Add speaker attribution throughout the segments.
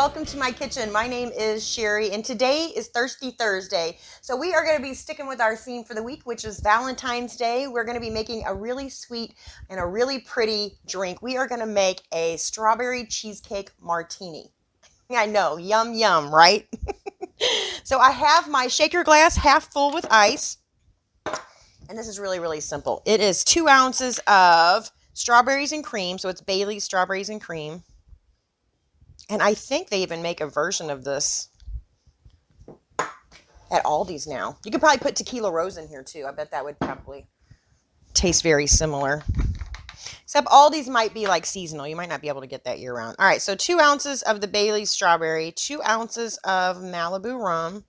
Speaker 1: welcome to my kitchen. My name is Sherry, and today is Thirsty Thursday. So we are going to be sticking with our theme for the week, which is Valentine's Day. We're going to be making a really sweet and a really pretty drink. We are going to make a Strawberry Cheesecake Martini. I know, yum, yum, right? So I have my shaker glass half full with ice, and this is really, really simple. It is 2 ounces of strawberries and cream, so it's Bailey's Strawberries and Cream. And I think they even make a version of this at Aldi's now. You could probably put Tequila Rose in here too. I bet that would probably taste very similar. Except Aldi's might be like seasonal. You might not be able to get that year round. All right, so 2 ounces of the Bailey's Strawberry, 2 ounces of Malibu Rum,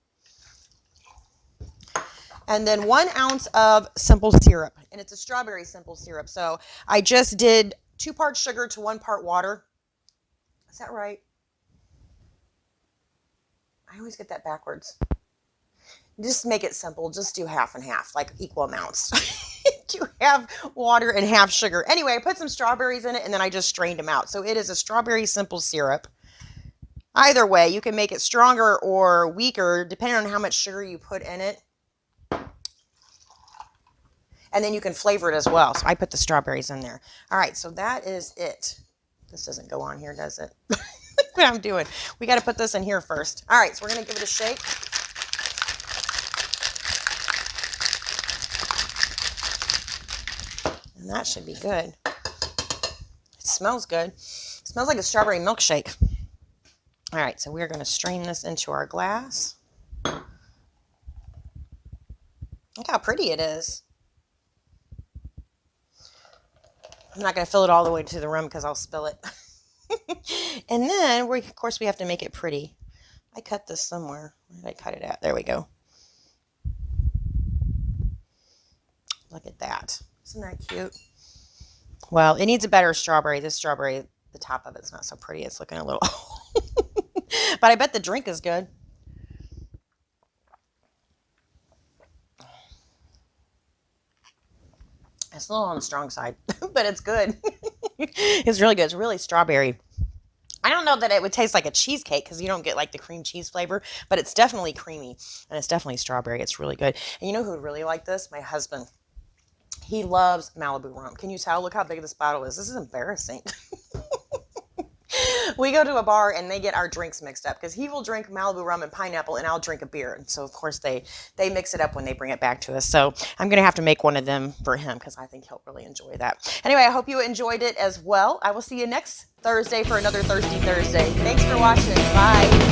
Speaker 1: and then 1 ounce of simple syrup. And it's a strawberry simple syrup. So I just did 2 parts sugar to 1 part water. Is that right? I always get that backwards. Just make it simple. Just do half and half, like equal amounts. Do half water and half sugar. Anyway, I put some strawberries in it, and then I just strained them out. So it is a strawberry simple syrup. Either way, you can make it stronger or weaker, depending on how much sugar you put in it. And then you can flavor it as well. So I put the strawberries in there. All right, so that is it. This doesn't go on here, does it? Look what I'm doing. We got to put this in here first. All right, so we're going to give it a shake. And that should be good. It smells good. It smells like a strawberry milkshake. All right, so we're going to strain this into our glass. Look how pretty it is. I'm not going to fill it all the way to the rim because I'll spill it. And then, of course, we have to make it pretty. I cut this somewhere. Where did I cut it at? There we go. Look at that. Isn't that cute? Well, it needs a better strawberry. This strawberry, the top of it's not so pretty. It's looking a little... But I bet the drink is good. It's a little on the strong side, but it's good. It's really good. It's really strawberry. I don't know that it would taste like a cheesecake because you don't get like the cream cheese flavor, but it's definitely creamy and it's definitely strawberry. It's really good. And you know who would really like this? My husband. He loves Malibu Rum. Can you tell? Look how big this bottle is. This is embarrassing. We go to a bar and they get our drinks mixed up because he will drink Malibu Rum and pineapple and I'll drink a beer. And so, of course, they mix it up when they bring it back to us. So I'm going to have to make one of them for him because I think he'll really enjoy that. Anyway, I hope you enjoyed it as well. I will see you next Thursday for another Thirsty Thursday. Thanks for watching. Bye.